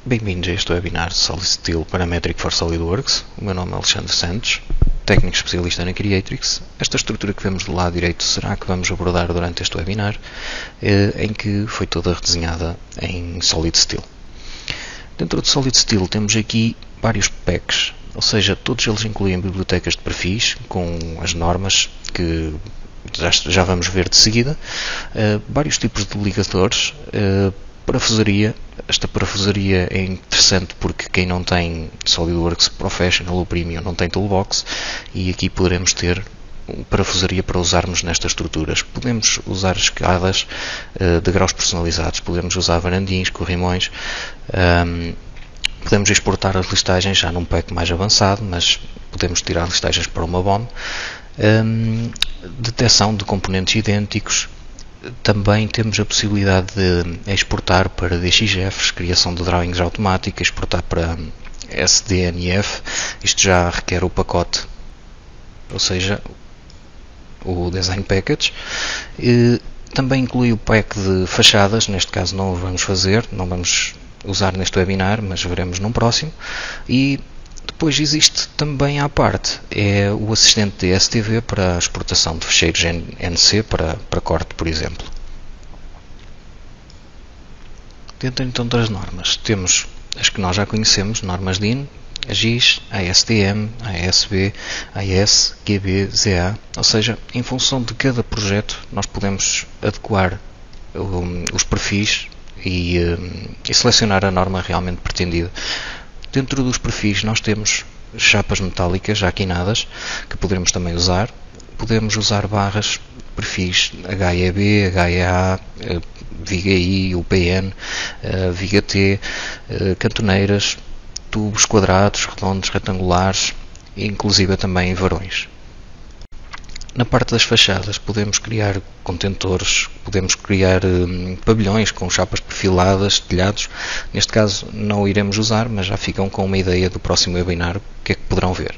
Bem-vindos a este webinar Solid Steel Parametric for SolidWorks. O meu nome é Alexandre Santos, técnico especialista na Creatrix. Esta estrutura que vemos do lado direito será a que vamos abordar durante este webinar, em que foi toda redesenhada em Solid Steel. Dentro de Solid Steel temos aqui vários packs, ou seja, todos eles incluem bibliotecas de perfis com as normas que já vamos ver de seguida, vários tipos de ligadores, parafusaria. Esta parafusaria é interessante porque quem não tem SolidWorks Professional ou Premium não tem Toolbox, e aqui poderemos ter parafusaria para usarmos nestas estruturas. Podemos usar escadas de graus personalizados, podemos usar varandins, corrimões, podemos exportar as listagens já num pack mais avançado, mas podemos tirar listagens para uma BOM, detecção de componentes idênticos. Também temos a possibilidade de exportar para DXFs, criação de drawings automática, exportar para SDNF. Isto já requer o pacote, ou seja, o Design Package. Também inclui o pack de fachadas, neste caso não o vamos fazer, não vamos usar neste webinar, mas veremos num próximo. E depois existe também à parte o assistente de STV para a exportação de ficheiros NC para corte, por exemplo. Dentro então das normas, temos as que nós já conhecemos, normas DIN, AGIS, ASTM, ASB, AS, GB, ZA, ou seja, em função de cada projeto nós podemos adequar os perfis e selecionar a norma realmente pretendida. Dentro dos perfis nós temos chapas metálicas já quinadas que poderemos também usar. Podemos usar barras, perfis HEB, HEA, viga I, UPN, viga T, cantoneiras, tubos quadrados, redondos, retangulares e inclusive também varões. Na parte das fachadas podemos criar contentores, podemos criar pavilhões com chapas perfiladas, telhados. Neste caso não o iremos usar, mas já ficam com uma ideia do próximo webinar, o que é que poderão ver.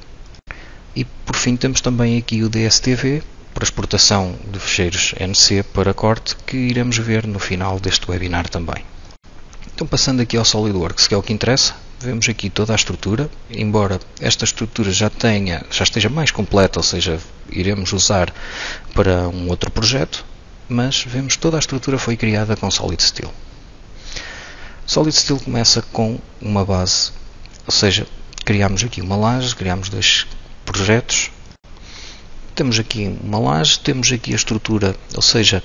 E por fim temos também aqui o DSTV, para exportação de ficheiros NC para corte, que iremos ver no final deste webinar também. Então, passando aqui ao SolidWorks, que é o que interessa, vemos aqui toda a estrutura. Embora esta estrutura já esteja mais completa, ou seja, iremos usar para um outro projeto, mas vemos toda a estrutura foi criada com Solid Steel. Solid Steel começa com uma base, ou seja, criamos aqui uma laje, criamos dois projetos, temos aqui uma laje, temos aqui a estrutura, ou seja,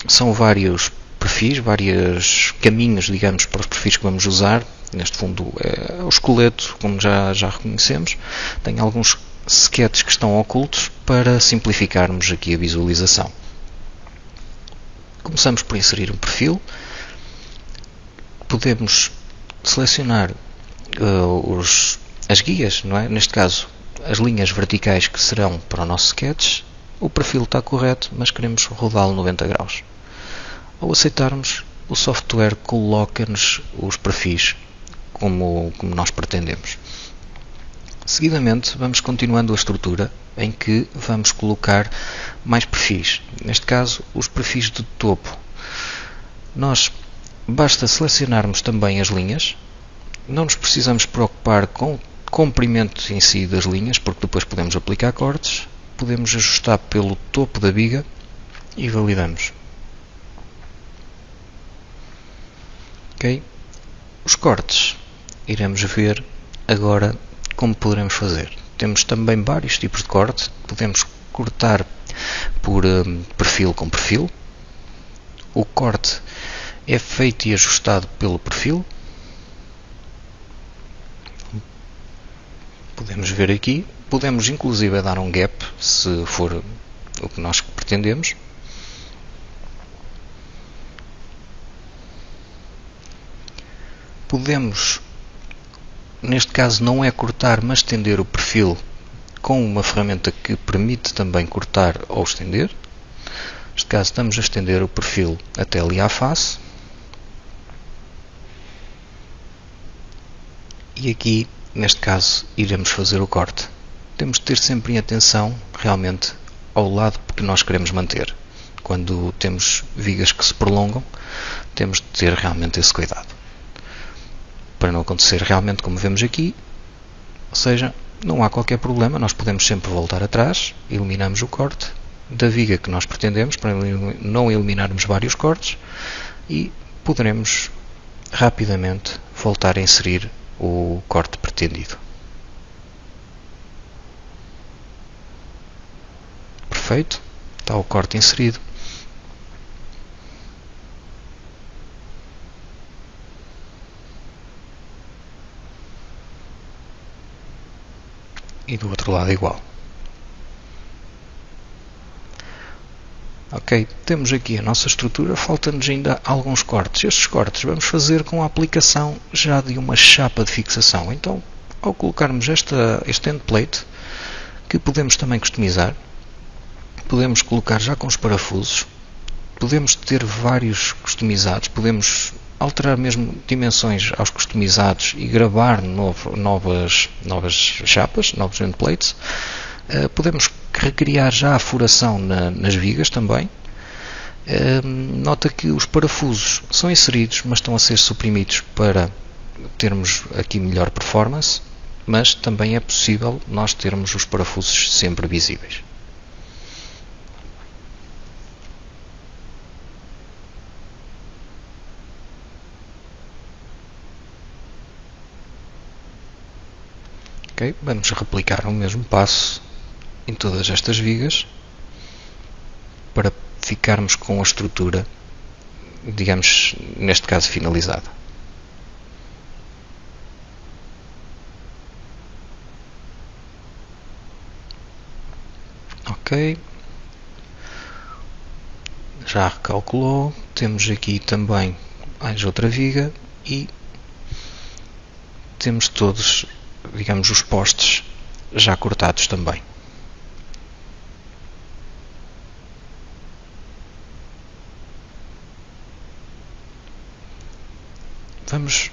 são vários perfis, vários caminhos, digamos, para os perfis que vamos usar. Neste fundo é o esqueleto, como já reconhecemos. Tem alguns sketches que estão ocultos para simplificarmos aqui a visualização. Começamos por inserir um perfil. Podemos selecionar as guias, não é? Neste caso, as linhas verticais que serão para o nosso sketch. O perfil está correto, mas queremos rodá-lo 90 graus. Ao aceitarmos, o software coloca-nos os perfis como nós pretendemos. Seguidamente, vamos continuando a estrutura em que vamos colocar mais perfis. Neste caso, os perfis de topo. Nós basta selecionarmos também as linhas. Não nos precisamos preocupar com o comprimento em si das linhas, porque depois podemos aplicar cortes. Podemos ajustar pelo topo da viga e validamos. Ok? Os cortes iremos ver agora como poderemos fazer. Temos também vários tipos de corte. Podemos cortar por perfil com perfil. O corte é feito e ajustado pelo perfil. Podemos ver aqui. Podemos inclusive dar um gap se for o que nós pretendemos. Podemos, neste caso não é cortar, mas estender o perfil com uma ferramenta que permite também cortar ou estender. Neste caso estamos a estender o perfil até ali à face. E aqui, neste caso, iremos fazer o corte. Temos de ter sempre em atenção realmente ao lado que nós queremos manter. Quando temos vigas que se prolongam, temos de ter realmente esse cuidado. para não acontecer realmente como vemos aqui. Ou seja, não há qualquer problema, nós podemos sempre voltar atrás, eliminamos o corte da viga que nós pretendemos, para não eliminarmos vários cortes, e poderemos rapidamente voltar a inserir o corte pretendido. Perfeito, está o corte inserido. E do outro lado igual. Ok, temos aqui a nossa estrutura, falta-nos ainda alguns cortes. Estes cortes vamos fazer com a aplicação já de uma chapa de fixação. Então, ao colocarmos este endplate, que podemos também customizar, podemos colocar já com os parafusos, podemos ter vários customizados, podemos alterar mesmo dimensões aos customizados e gravar novas chapas, novos endplates. Podemos recriar já a furação nas vigas também. Nota que os parafusos são inseridos, mas estão a ser suprimidos para termos aqui melhor performance, mas também é possível nós termos os parafusos sempre visíveis. Okay, vamos replicar o mesmo passo em todas estas vigas para ficarmos com a estrutura, digamos, neste caso finalizada. Ok, já recalculou, temos aqui também mais outra viga e temos todos, digamos, os postes já cortados também. Vamos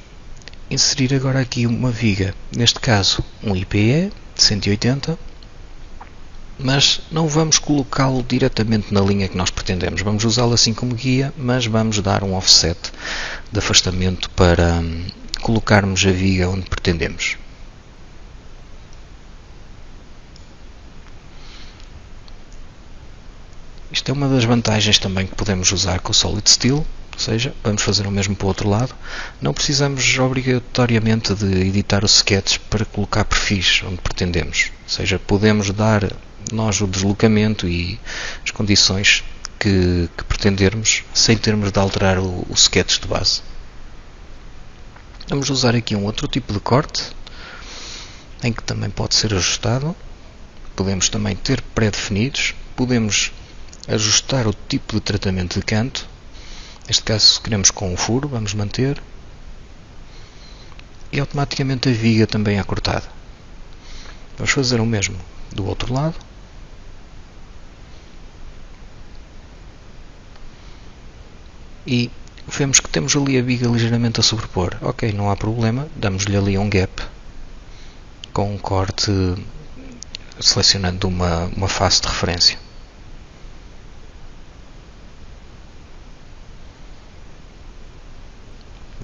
inserir agora aqui uma viga, neste caso um IPE de 180, mas não vamos colocá-lo diretamente na linha que nós pretendemos. Vamos usá-lo assim como guia, mas vamos dar um offset de afastamento para colocarmos a viga onde pretendemos. Isto é uma das vantagens também que podemos usar com o Solid Steel, ou seja, vamos fazer o mesmo para o outro lado. Não precisamos obrigatoriamente de editar o sketch para colocar perfis onde pretendemos, ou seja, podemos dar nós o deslocamento e as condições que pretendermos sem termos de alterar o sketch de base. Vamos usar aqui um outro tipo de corte, em que também pode ser ajustado. Podemos também ter pré-definidos, podemos ajustar o tipo de tratamento de canto. Neste caso, se queremos com um furo, vamos manter. E automaticamente a viga também é cortada. Vamos fazer o mesmo do outro lado. E vemos que temos ali a viga ligeiramente a sobrepor. Ok, não há problema, damos-lhe ali um gap com um corte, selecionando uma face de referência.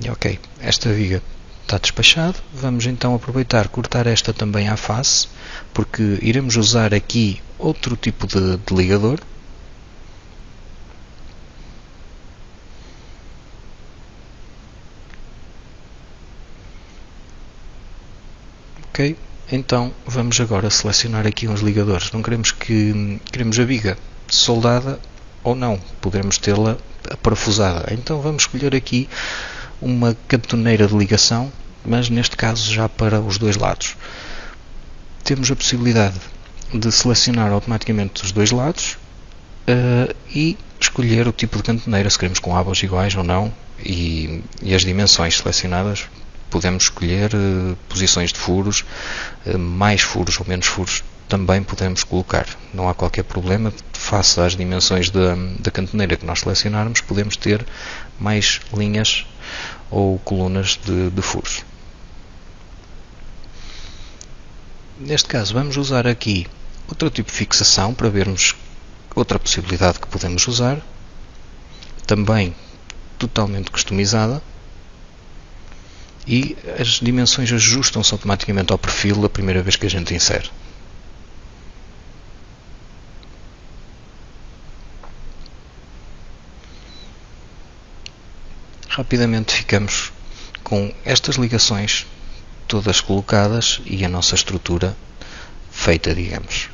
E ok, esta viga está despachada. Vamos então aproveitar cortar esta também à face, porque iremos usar aqui outro tipo de ligador. Ok, então vamos agora selecionar aqui uns ligadores. Não queremos a viga soldada ou não, podemos tê-la parafusada. Então vamos escolher aqui uma cantoneira de ligação, mas neste caso já para os dois lados. Temos a possibilidade de selecionar automaticamente os dois lados e escolher o tipo de cantoneira, se queremos com abas iguais ou não, e as dimensões selecionadas. Podemos escolher posições de furos, mais furos ou menos furos também podemos colocar. Não há qualquer problema, face às dimensões da cantoneira que nós selecionarmos, podemos ter mais linhas ou colunas de furos. Neste caso vamos usar aqui outro tipo de fixação para vermos outra possibilidade que podemos usar, também totalmente customizada. e as dimensões ajustam-se automaticamente ao perfil a primeira vez que a gente insere. Rapidamente ficamos com estas ligações todas colocadas e a nossa estrutura feita, digamos.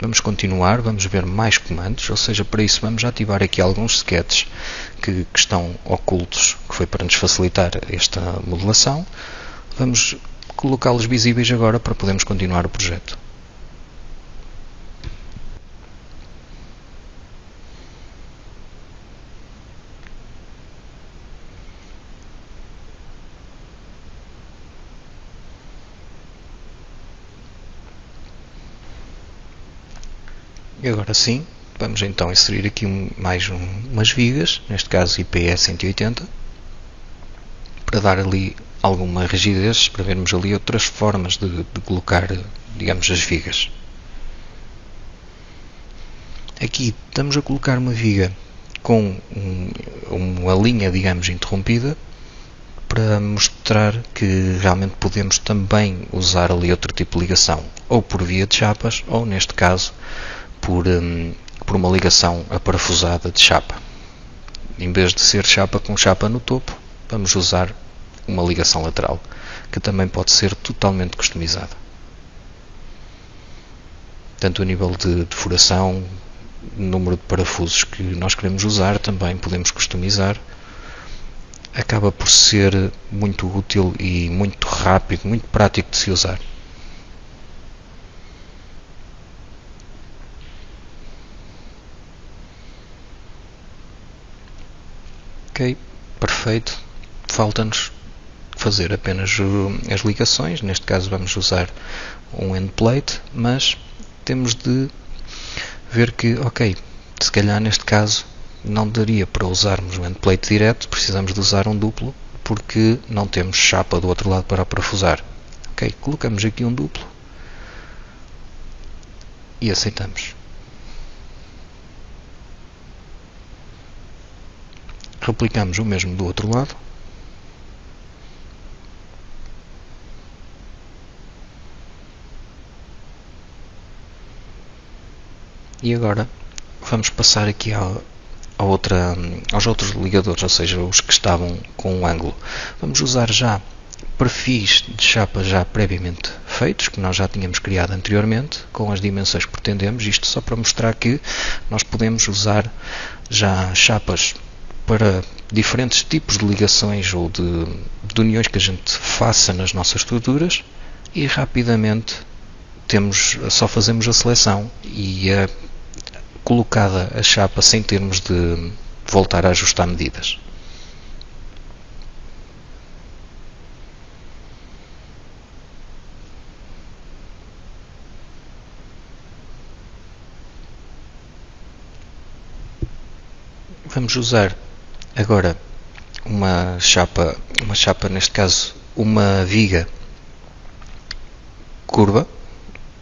Vamos continuar, vamos ver mais comandos, ou seja, para isso vamos ativar aqui alguns sketches que estão ocultos, que foi para nos facilitar esta modelação. Vamos colocá-los visíveis agora para podermos continuar o projeto. E agora sim, vamos então inserir aqui umas vigas, neste caso IPE 180, para dar ali alguma rigidez, para vermos ali outras formas de colocar, digamos, as vigas. Aqui estamos a colocar uma viga com uma linha, digamos, interrompida, para mostrar que realmente podemos também usar ali outro tipo de ligação, ou por via de chapas, ou neste caso por uma ligação aparafusada de chapa. Em vez de ser chapa com chapa no topo, vamos usar uma ligação lateral, que também pode ser totalmente customizada. Tanto a nível de furação, número de parafusos que nós queremos usar, também podemos customizar. Acaba por ser muito útil e muito rápido, muito prático de se usar. Ok, perfeito. Falta-nos fazer apenas as ligações. Neste caso vamos usar um endplate, mas temos de ver que, ok, se calhar neste caso não daria para usarmos um endplate direto, precisamos de usar um duplo, porque não temos chapa do outro lado para parafusar. Ok, colocamos aqui um duplo e aceitamos. Replicamos o mesmo do outro lado. E agora vamos passar aqui aos outros ligadores, ou seja, os que estavam com um ângulo. Vamos usar já perfis de chapa já previamente feitos, que nós já tínhamos criado anteriormente, com as dimensões que pretendemos. Isto só para mostrar que nós podemos usar já chapas para diferentes tipos de ligações ou de uniões que a gente faça nas nossas estruturas, e rapidamente só fazemos a seleção e é colocada a chapa sem termos de voltar a ajustar medidas. Vamos usar agora uma chapa, neste caso uma viga curva.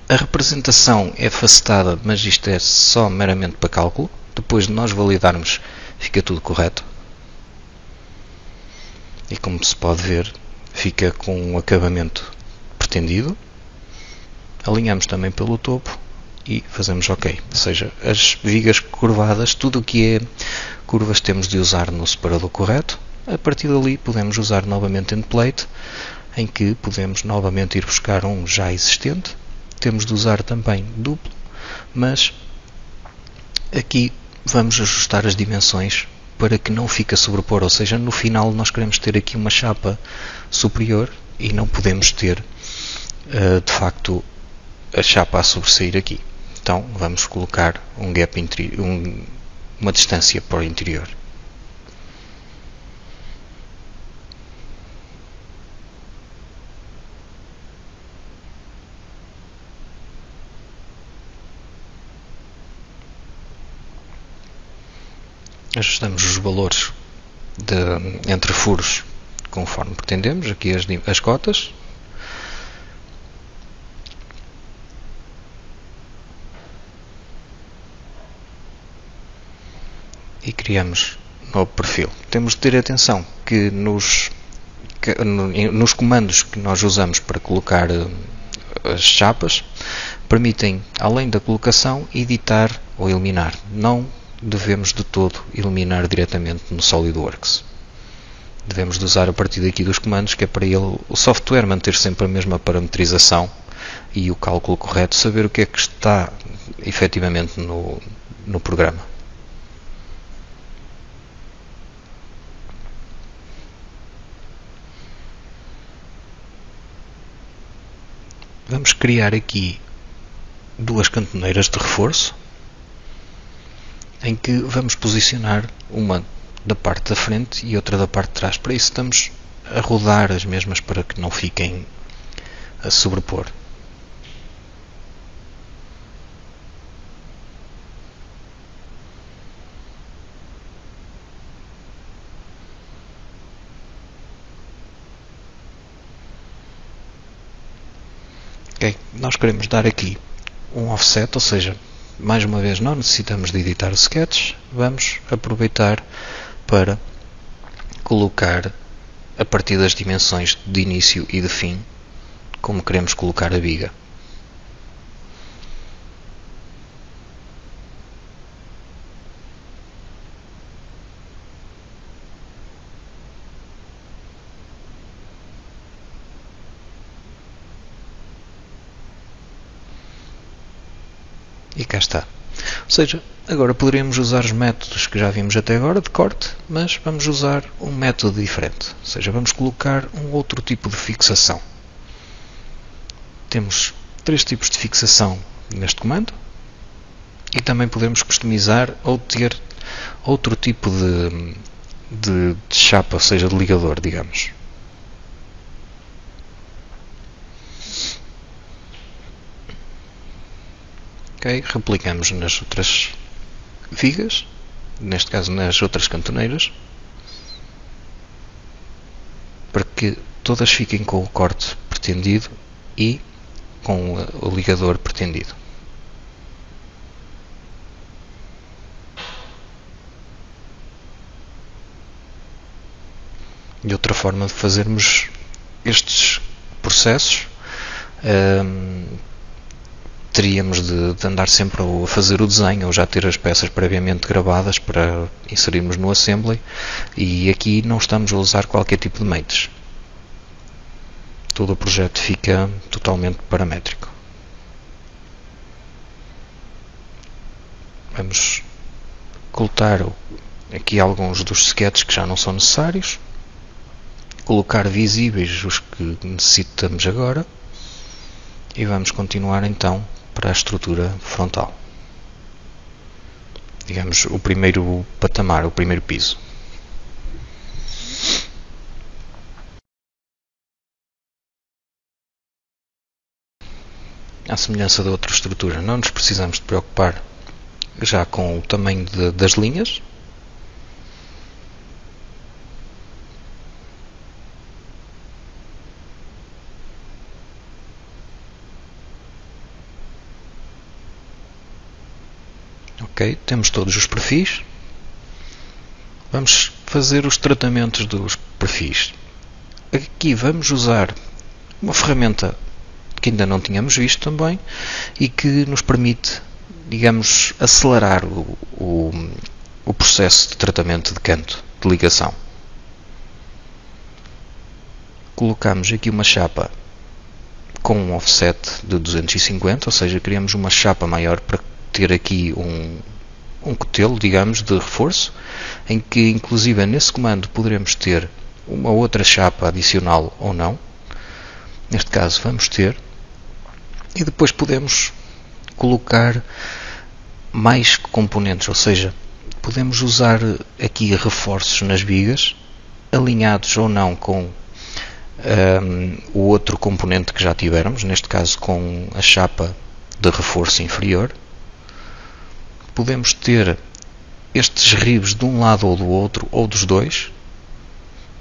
A representação é facetada, mas isto é só meramente para cálculo. Depois de nós validarmos, fica tudo correto. E como se pode ver, fica com o acabamento pretendido. Alinhamos também pelo topo e fazemos OK. Ou seja, as vigas curvadas, tudo o que é curvas temos de usar no separador correto. A partir dali podemos usar novamente endplate, em que podemos novamente ir buscar um já existente. Temos de usar também duplo, mas aqui vamos ajustar as dimensões para que não fique a sobrepor, ou seja, no final nós queremos ter aqui uma chapa superior e não podemos ter de facto a chapa a sobressair aqui. Então vamos colocar um gap uma distância para o interior. Ajustamos os valores entre furos conforme pretendemos, aqui as cotas. E criamos novo perfil. Temos de ter atenção que nos comandos que nós usamos para colocar as chapas, permitem, além da colocação, editar ou eliminar. Não devemos de todo eliminar diretamente no SolidWorks. Devemos de usar a partir daqui dos comandos, que é para ele, o software, manter sempre a mesma parametrização e o cálculo correto, saber o que é que está efetivamente no programa. Vamos criar aqui duas cantoneiras de reforço, em que vamos posicionar uma da parte da frente e outra da parte de trás. Para isso estamos a rodar as mesmas para que não fiquem a sobrepor. Ok, nós queremos dar aqui um offset, ou seja, mais uma vez não necessitamos de editar o sketch, vamos aproveitar para colocar a partir das dimensões de início e de fim como queremos colocar a viga. E cá está. Ou seja, agora poderíamos usar os métodos que já vimos até agora de corte, mas vamos usar um método diferente. Ou seja, vamos colocar um outro tipo de fixação. Temos 3 tipos de fixação neste comando e também podemos customizar ou ter outro tipo de chapa, ou seja, de ligador, digamos. Ok, replicamos nas outras vigas, neste caso nas outras cantoneiras, para que todas fiquem com o corte pretendido e com o ligador pretendido. E outra forma de fazermos estes processos, teríamos de andar sempre a fazer o desenho ou já ter as peças previamente gravadas para inserirmos no assembly, e aqui não estamos a usar qualquer tipo de mates. Todo o projeto fica totalmente paramétrico. Vamos colocar aqui alguns dos sketches que já não são necessários, colocar visíveis os que necessitamos agora e vamos continuar então para a estrutura frontal. Digamos, o primeiro patamar, o primeiro piso. À semelhança da outra estrutura, não nos precisamos de preocupar já com o tamanho das linhas. Ok, temos todos os perfis. Vamos fazer os tratamentos dos perfis. Aqui vamos usar uma ferramenta que ainda não tínhamos visto também e que nos permite, digamos, acelerar o processo de tratamento de canto, de ligação. Colocamos aqui uma chapa com um offset de 250, ou seja, criamos uma chapa maior para ter aqui um cutelo, digamos, de reforço, em que inclusive nesse comando poderemos ter uma outra chapa adicional ou não. Neste caso vamos ter, e depois podemos colocar mais componentes, ou seja, podemos usar aqui reforços nas vigas, alinhados ou não com o outro componente que já tivermos, neste caso com a chapa de reforço inferior. Podemos ter estes ribs de um lado ou do outro, ou dos dois.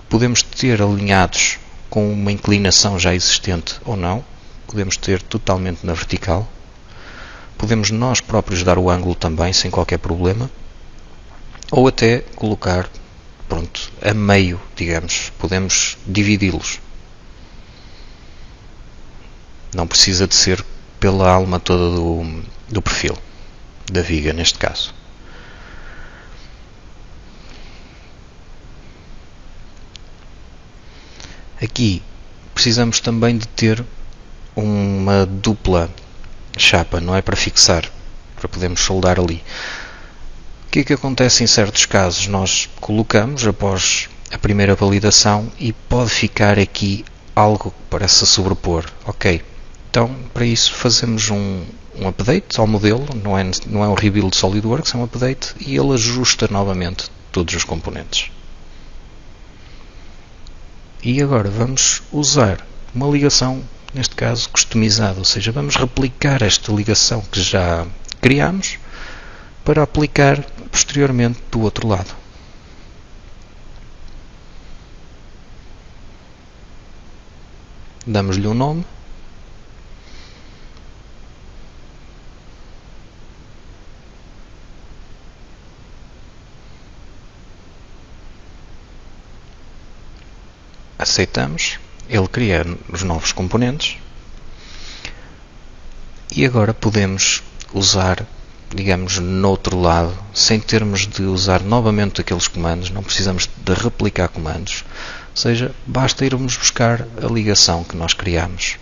Podemos ter alinhados com uma inclinação já existente ou não. Podemos ter totalmente na vertical. Podemos nós próprios dar o ângulo também, sem qualquer problema. Ou até colocar pronto, a meio, digamos, podemos dividi-los. Não precisa de ser pela alma toda do perfil, da viga neste caso. Aqui precisamos também de ter uma dupla chapa, não é, para fixar, para podermos soldar ali. O que é que acontece em certos casos? Nós colocamos após a primeira validação e pode ficar aqui algo que parece sobrepor. Ok, então para isso fazemos um update ao modelo, não é um rebuild de SolidWorks, é um update e ele ajusta novamente todos os componentes. E agora vamos usar uma ligação, neste caso customizada, ou seja, vamos replicar esta ligação que já criamos para aplicar posteriormente do outro lado. Damos-lhe um nome. Aceitamos, ele cria os novos componentes e agora podemos usar, digamos, no outro lado, sem termos de usar novamente aqueles comandos, não precisamos de replicar comandos, ou seja, basta irmos buscar a ligação que nós criamos.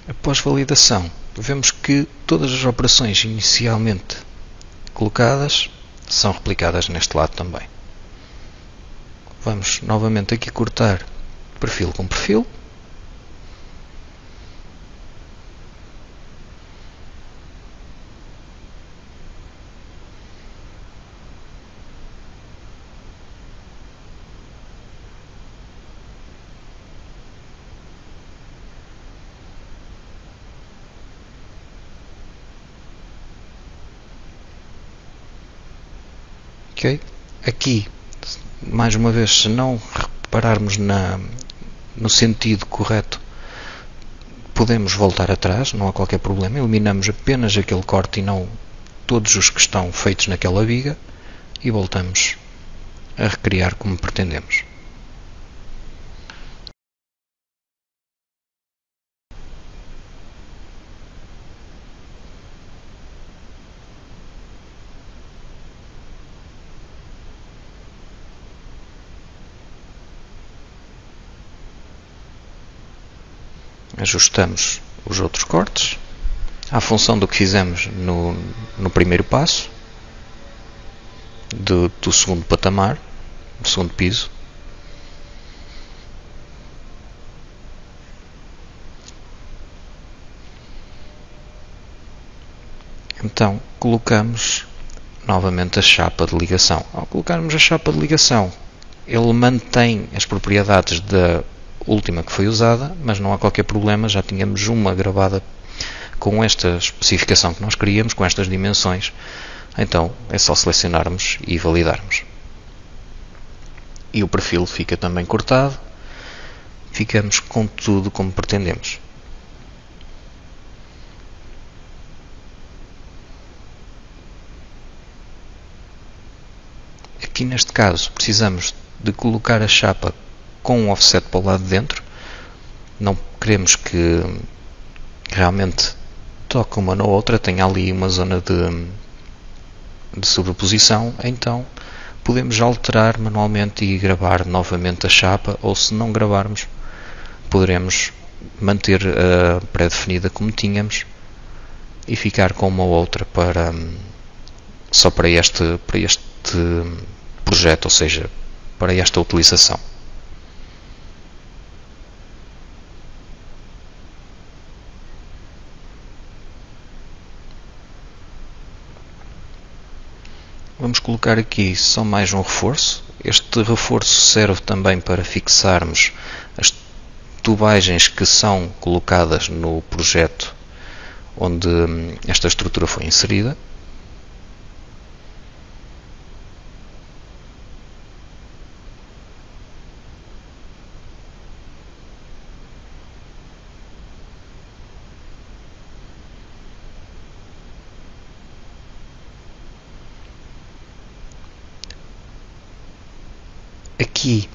Após validação, vemos que todas as operações inicialmente colocadas são replicadas neste lado também. Vamos novamente aqui cortar perfil com perfil. Okay. Aqui, mais uma vez, se não repararmos no sentido correto, podemos voltar atrás, não há qualquer problema. Eliminamos apenas aquele corte e não todos os que estão feitos naquela viga e voltamos a recriar como pretendemos. Ajustamos os outros cortes à função do que fizemos no primeiro passo do segundo patamar, do segundo piso. Então colocamos novamente a chapa de ligação. Ao colocarmos a chapa de ligação, ele mantém as propriedades da última que foi usada, mas não há qualquer problema, já tínhamos uma gravada com esta especificação que nós queríamos, com estas dimensões, então é só selecionarmos e validarmos. E o perfil fica também cortado, ficamos com tudo como pretendemos. Aqui neste caso precisamos de colocar a chapa com um offset para o lado de dentro, não queremos que realmente toque uma na outra, tenha ali uma zona de sobreposição, então podemos alterar manualmente e gravar novamente a chapa, ou se não gravarmos, poderemos manter a pré-definida como tínhamos e ficar com uma ou outra só para este projeto, ou seja, para esta utilização. Vamos colocar aqui só mais um reforço. Este reforço serve também para fixarmos as tubagens que são colocadas no projeto onde esta estrutura foi inserida. Aqui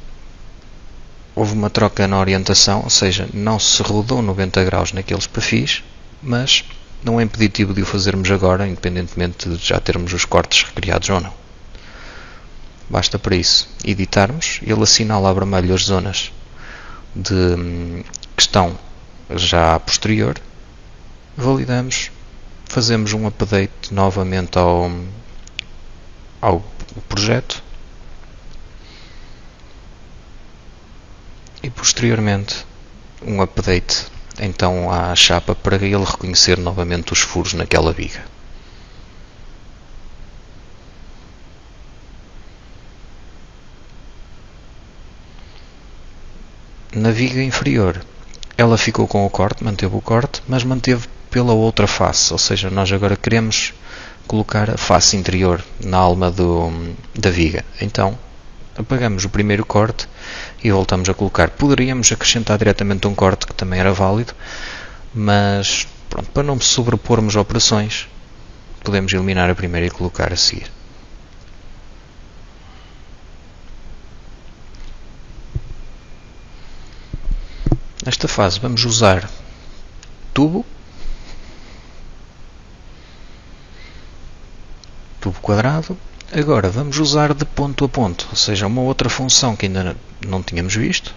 houve uma troca na orientação, ou seja, não se rodou 90 graus naqueles perfis, mas não é impeditivo de o fazermos agora, independentemente de já termos os cortes recriados ou não. Basta para isso editarmos, ele assinala a vermelho as zonas que estão já a posterior, validamos, fazemos um update novamente ao projeto e posteriormente um update então à chapa para ele reconhecer novamente os furos naquela viga. Na viga inferior ela ficou com o corte, manteve o corte, mas manteve pela outra face, ou seja, nós agora queremos colocar a face interior na alma da viga. Então apagamos o primeiro corte e voltamos a colocar. Poderíamos acrescentar diretamente um corte que também era válido, mas pronto, para não sobrepormos operações, podemos eliminar a primeira e colocar a seguir. Nesta fase vamos usar tubo quadrado. Agora vamos usar de ponto a ponto, ou seja, uma outra função que ainda não tínhamos visto.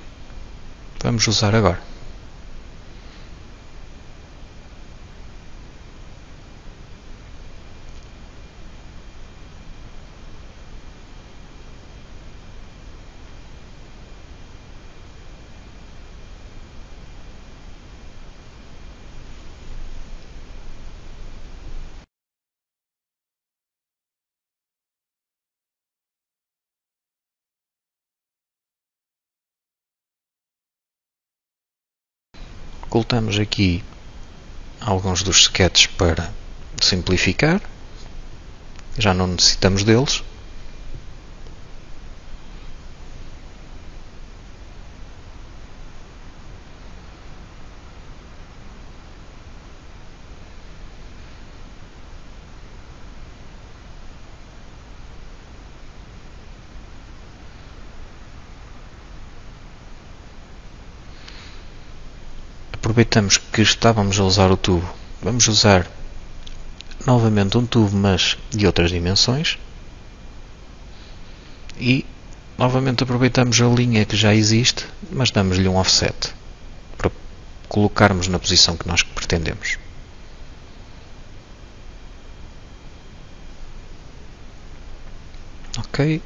Vamos usar agora. Ocultamos aqui alguns dos sketches para simplificar, já não necessitamos deles. Aproveitamos que estávamos a usar o tubo, vamos usar novamente um tubo, mas de outras dimensões, e novamente aproveitamos a linha que já existe, mas damos-lhe um offset para colocarmos na posição que nós pretendemos. Ok.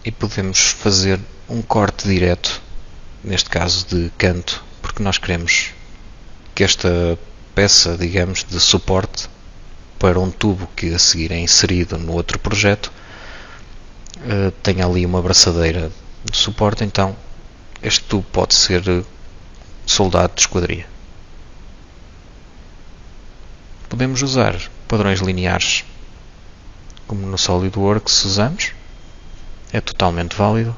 E podemos fazer um corte direto, neste caso de canto, porque nós queremos que esta peça, digamos, de suporte para um tubo que a seguir é inserido no outro projeto tenha ali uma braçadeira de suporte. Então este tubo pode ser soldado de esquadria. Podemos usar padrões lineares como no SolidWorks usamos. É totalmente válido.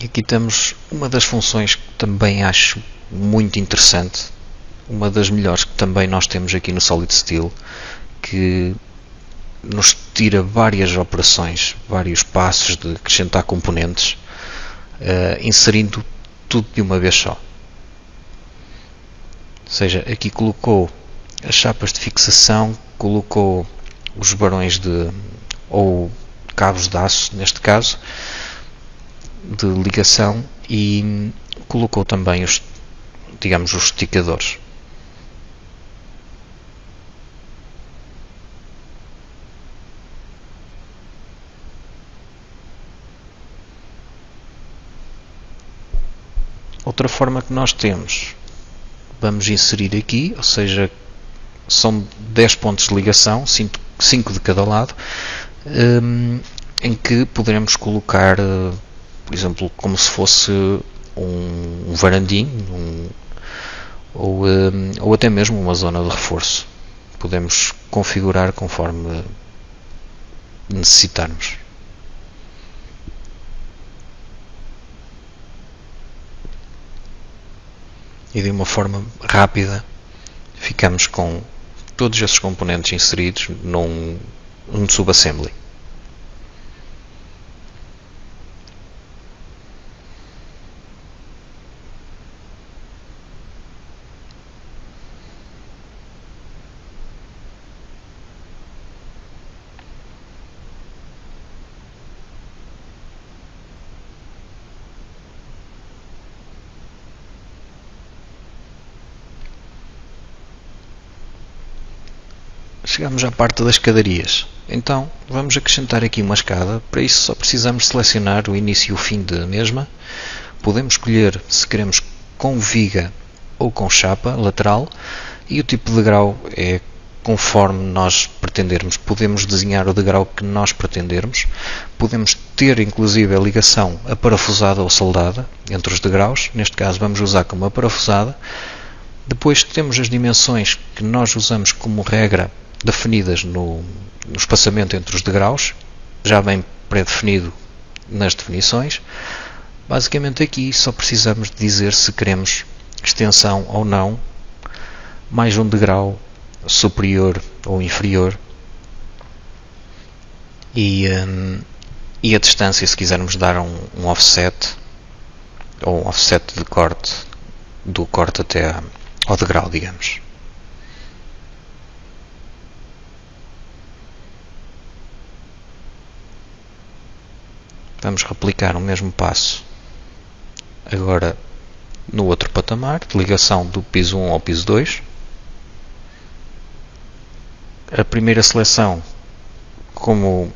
E aqui temos uma das funções que também acho muito interessante, uma das melhores que também nós temos aqui no Solid Steel, que nos tira várias operações, vários passos de acrescentar componentes, inserindo tudo de uma vez só. Ou seja, aqui colocou as chapas de fixação, colocou os barões ou cabos de aço, neste caso, de ligação, e colocou também os esticadores. Outra forma que nós temos, vamos inserir aqui, ou seja, são 10 pontos de ligação, 5 de cada lado, em que poderemos colocar, por exemplo, como se fosse um varandinho, ou até mesmo uma zona de reforço. Podemos configurar conforme necessitarmos. e de uma forma rápida ficamos com todos esses componentes inseridos num subassembly. Chegamos à parte das escadarias. Então vamos acrescentar aqui uma escada. Para isso só precisamos selecionar o início e o fim da mesma. Podemos escolher se queremos com viga ou com chapa lateral, e o tipo de degrau é conforme nós pretendermos. Podemos desenhar o degrau que nós pretendermos. Podemos ter inclusive a ligação aparafusada ou soldada entre os degraus. Neste caso vamos usar como aparafusada. Depois temos as dimensões que nós usamos como regra definidas no espaçamento entre os degraus, já bem pré-definido nas definições. Basicamente aqui só precisamos de dizer se queremos extensão ou não, mais um degrau superior ou inferior, e a distância, se quisermos dar um offset, ou um offset de corte, do corte até ao degrau, digamos. Vamos replicar o mesmo passo agora no outro patamar, de ligação do piso 1 ao piso 2. A primeira seleção, como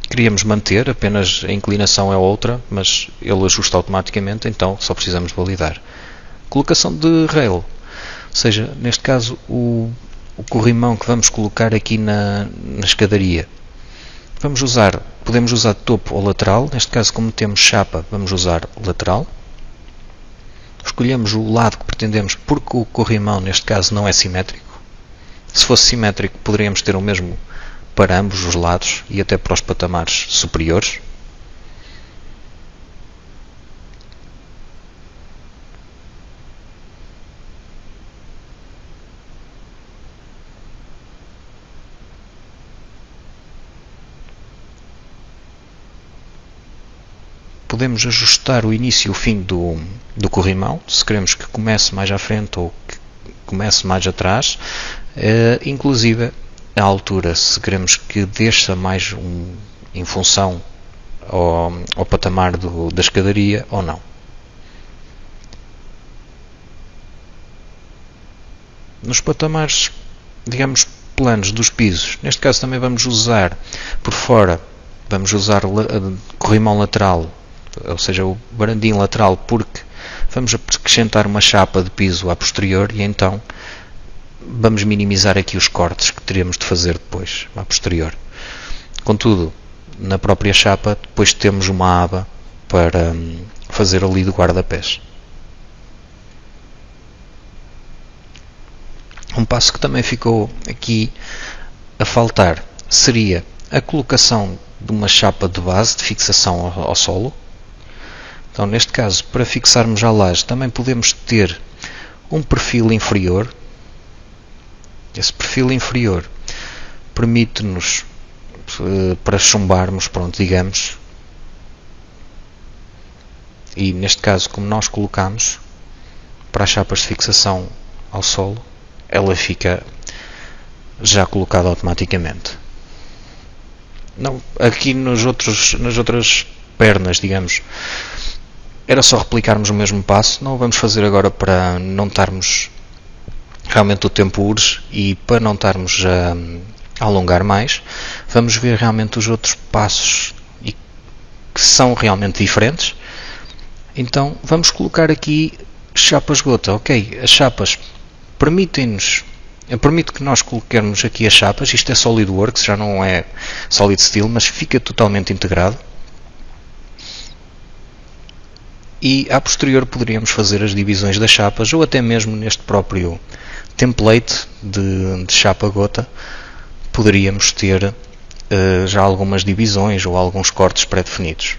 queríamos manter, apenas a inclinação é outra, mas ele ajusta automaticamente, então só precisamos validar. Colocação de rail, ou seja, neste caso o corrimão que vamos colocar aqui na escadaria. Podemos usar topo ou lateral. Neste caso, como temos chapa, vamos usar lateral. Escolhemos o lado que pretendemos, porque o corrimão neste caso não é simétrico. Se fosse simétrico, poderíamos ter o mesmo para ambos os lados e até para os patamares superiores. Podemos ajustar o início e o fim do corrimão, se queremos que comece mais à frente ou que comece mais atrás, inclusive a altura, se queremos que desça mais em função ao patamar da escadaria ou não. Nos patamares, digamos, planos dos pisos, neste caso também vamos usar por fora, vamos usar corrimão lateral, ou seja, o varandim lateral, porque vamos acrescentar uma chapa de piso a posterior e então vamos minimizar aqui os cortes que teremos de fazer depois, a posterior. Contudo, na própria chapa, depois temos uma aba para fazer ali de guarda-pés. Um passo que também ficou aqui a faltar seria a colocação de uma chapa de base de fixação ao solo. Então, neste caso, para fixarmos a laje, também podemos ter um perfil inferior. Esse perfil inferior permite-nos, para chumbarmos, pronto, digamos, e neste caso, como nós colocamos para as chapas de fixação ao solo, ela fica já colocada automaticamente. Não, aqui nas outras pernas, digamos, era só replicarmos o mesmo passo. Não o vamos fazer agora para não estarmos, realmente o tempo urge e para não estarmos a alongar mais. Vamos ver realmente os outros passos que são realmente diferentes. Então vamos colocar aqui chapas gota. Ok, as chapas permite que nós coloquemos aqui as chapas. Isto é SolidWorks, já não é Solid Steel, mas fica totalmente integrado. E a posterior poderíamos fazer as divisões das chapas, ou até mesmo neste próprio template de chapa gota poderíamos ter já algumas divisões ou alguns cortes pré-definidos.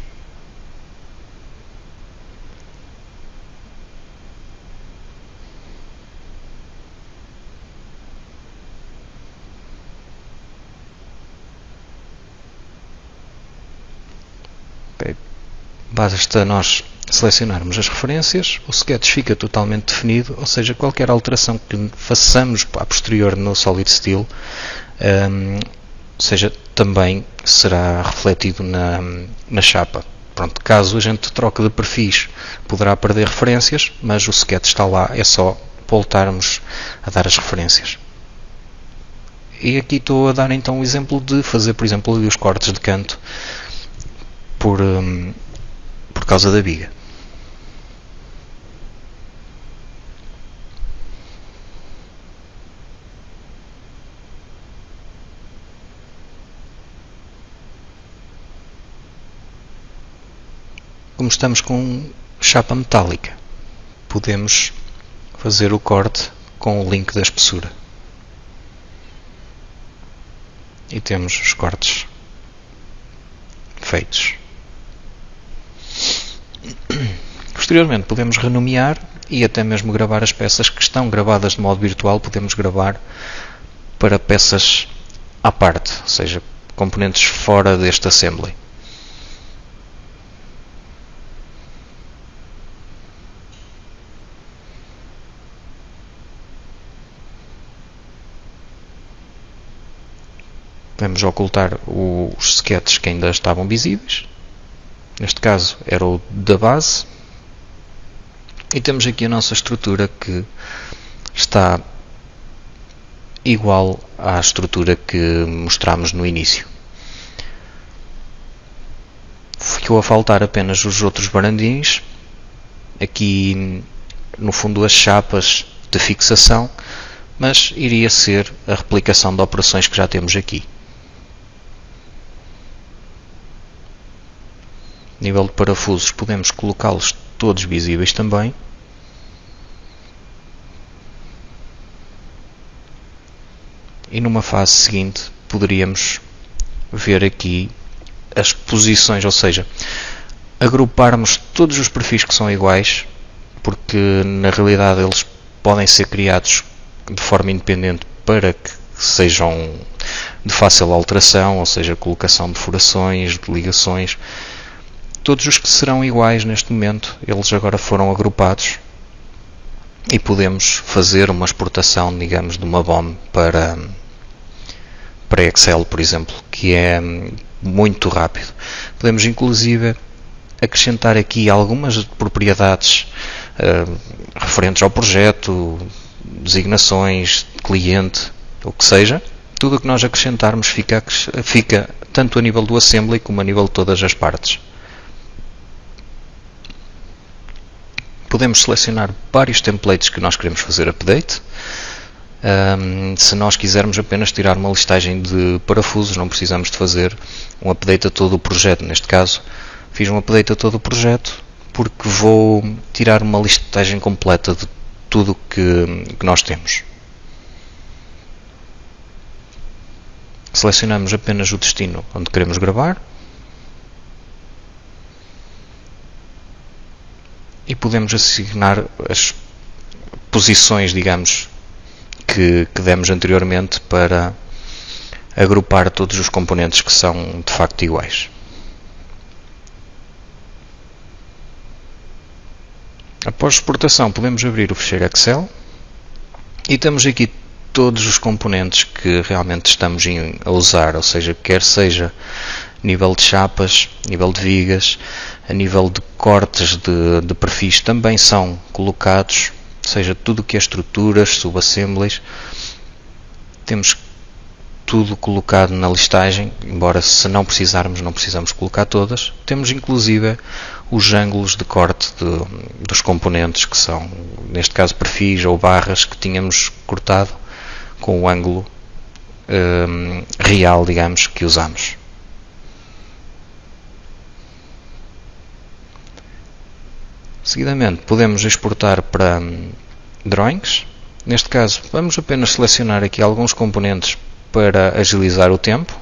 Ok. Basta nós selecionarmos as referências, o sketch fica totalmente definido, ou seja, qualquer alteração que façamos a posterior no Solid Steel, também será refletido na chapa. Pronto, caso a gente troque de perfis, poderá perder referências, mas o sketch está lá, é só voltarmos a dar as referências. E aqui estou a dar então o exemplo de fazer, por exemplo, os cortes de canto por causa da viga. Como estamos com chapa metálica, podemos fazer o corte com o link da espessura. E temos os cortes feitos. Posteriormente podemos renomear e até mesmo gravar as peças que estão gravadas de modo virtual, podemos gravar para peças à parte, ou seja, componentes fora deste assembly. Podemos ocultar os sketches que ainda estavam visíveis. Neste caso era o da base. E temos aqui a nossa estrutura que está igual à estrutura que mostramos no início. Ficou a faltar apenas os outros barandins. Aqui no fundo as chapas de fixação, mas iria ser a replicação de operações que já temos aqui. Nível de parafusos, podemos colocá-los todos visíveis também. E numa fase seguinte poderíamos ver aqui as posições, ou seja, agruparmos todos os perfis que são iguais, porque na realidade eles podem ser criados de forma independente para que sejam de fácil alteração, ou seja, colocação de furações, de ligações. Todos os que serão iguais neste momento, eles agora foram agrupados e podemos fazer uma exportação, digamos, de uma BOM para Excel, por exemplo, que é muito rápido. Podemos inclusive acrescentar aqui algumas propriedades referentes ao projeto, designações, cliente, o que seja. Tudo o que nós acrescentarmos fica tanto a nível do assembly como a nível de todas as partes. Podemos selecionar vários templates que nós queremos fazer update. Se nós quisermos apenas tirar uma listagem de parafusos, não precisamos de fazer um update a todo o projeto. Neste caso, fiz um update a todo o projeto porque vou tirar uma listagem completa de tudo que nós temos. Selecionamos apenas o destino onde queremos gravar. E podemos assignar as posições, digamos, que demos anteriormente para agrupar todos os componentes que são de facto iguais. Após exportação, podemos abrir o ficheiro Excel e temos aqui todos os componentes que realmente estamos a usar, ou seja, quer seja nível de chapas, nível de vigas, a nível de cortes de perfis também são colocados, ou seja, tudo o que é estruturas, subassemblies, temos tudo colocado na listagem, embora se não precisarmos, não precisamos colocar todas. Temos inclusive os ângulos de corte dos componentes, que são, neste caso, perfis ou barras que tínhamos cortado com o ângulo real, digamos, que usamos. Seguidamente podemos exportar para Drawings. Neste caso vamos apenas selecionar aqui alguns componentes para agilizar o tempo,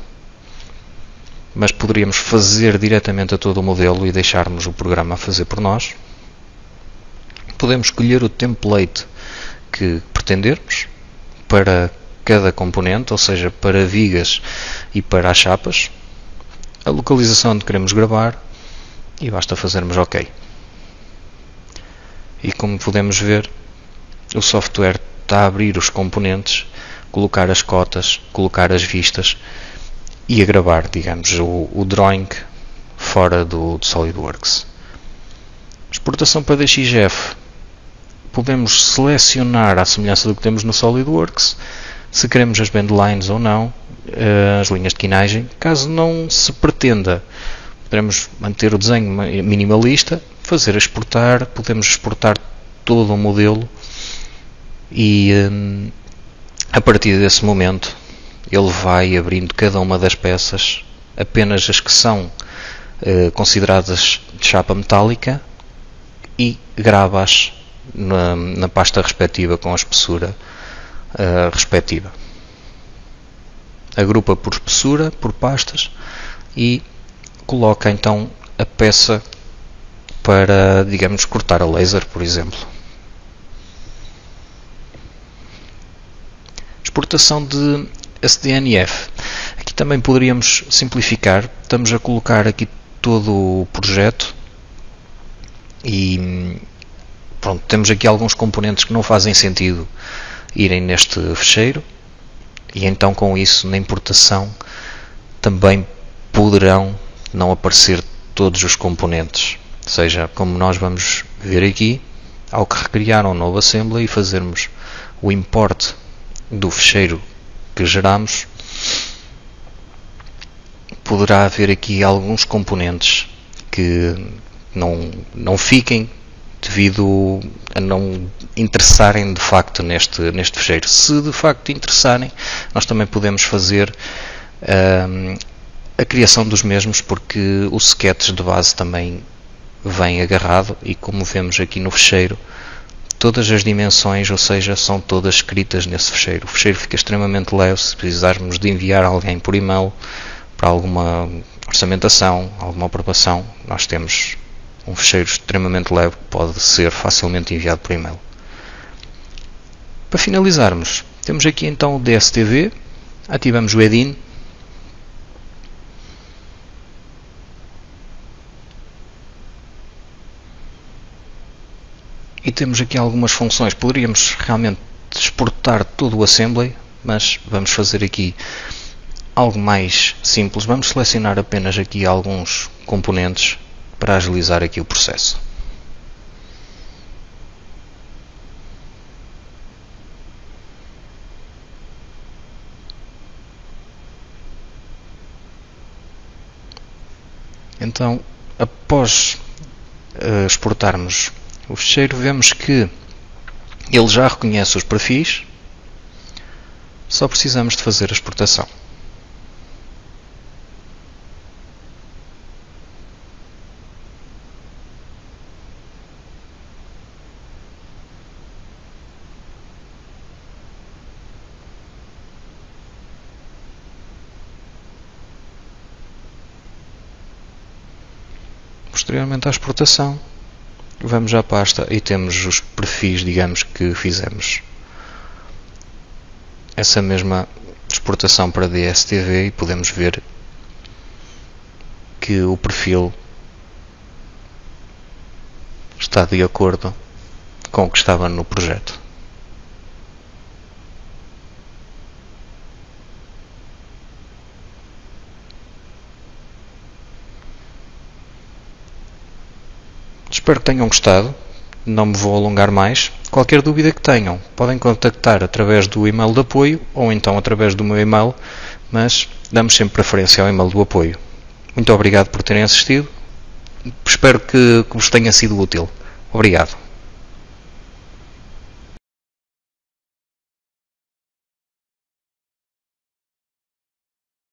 mas poderíamos fazer diretamente a todo o modelo e deixarmos o programa a fazer por nós. Podemos escolher o template que pretendermos para cada componente, ou seja, para vigas e para as chapas, a localização onde queremos gravar e basta fazermos OK. E como podemos ver, o software está a abrir os componentes, colocar as cotas, colocar as vistas e a gravar, digamos, o drawing fora do SolidWorks. Exportação para DXF. Podemos selecionar à semelhança do que temos no SolidWorks, se queremos as bandlines ou não, as linhas de quinagem. Caso não se pretenda, podemos manter o desenho minimalista, fazer exportar, podemos exportar todo o modelo e a partir desse momento ele vai abrindo cada uma das peças, apenas as que são consideradas de chapa metálica, e grava-as na pasta respectiva com a espessura respectiva. Agrupa por espessura, por pastas, e coloca então a peça para, digamos, cortar a laser, por exemplo. Exportação de SDNF. Aqui também poderíamos simplificar. Estamos a colocar aqui todo o projeto e pronto, temos aqui alguns componentes que não fazem sentido irem neste fecheiro, e então com isso na importação também poderão não aparecer todos os componentes. Ou seja, como nós vamos ver aqui, ao que recriar um novo assembly e fazermos o import do fecheiro que geramos, poderá haver aqui alguns componentes que não fiquem devido a não interessarem de facto neste fecheiro. Se de facto interessarem, nós também podemos fazer a criação dos mesmos, porque o sketch de base também vem agarrado, e como vemos aqui no fecheiro, todas as dimensões, ou seja, são todas escritas nesse fecheiro. O fecheiro fica extremamente leve se precisarmos de enviar alguém por e-mail para alguma orçamentação, alguma aprovação. Nós temos um fecheiro extremamente leve que pode ser facilmente enviado por e-mail. Para finalizarmos, temos aqui então o DSTV, ativamos o Edit, e temos aqui algumas funções. Poderíamos realmente exportar todo o assembly, mas vamos fazer aqui algo mais simples. Vamos selecionar apenas aqui alguns componentes para agilizar aqui o processo. Então, após exportarmos o fecheiro, vemos que ele já reconhece os perfis, só precisamos de fazer a exportação. Posteriormente à exportação, vamos à pasta e temos os perfis, digamos, que fizemos essa mesma exportação para DSTV, e podemos ver que o perfil está de acordo com o que estava no projeto. Espero que tenham gostado, não me vou alongar mais. Qualquer dúvida que tenham, podem contactar através do e-mail de apoio ou então através do meu e-mail, mas damos sempre preferência ao e-mail do apoio. Muito obrigado por terem assistido, espero que vos tenha sido útil. Obrigado.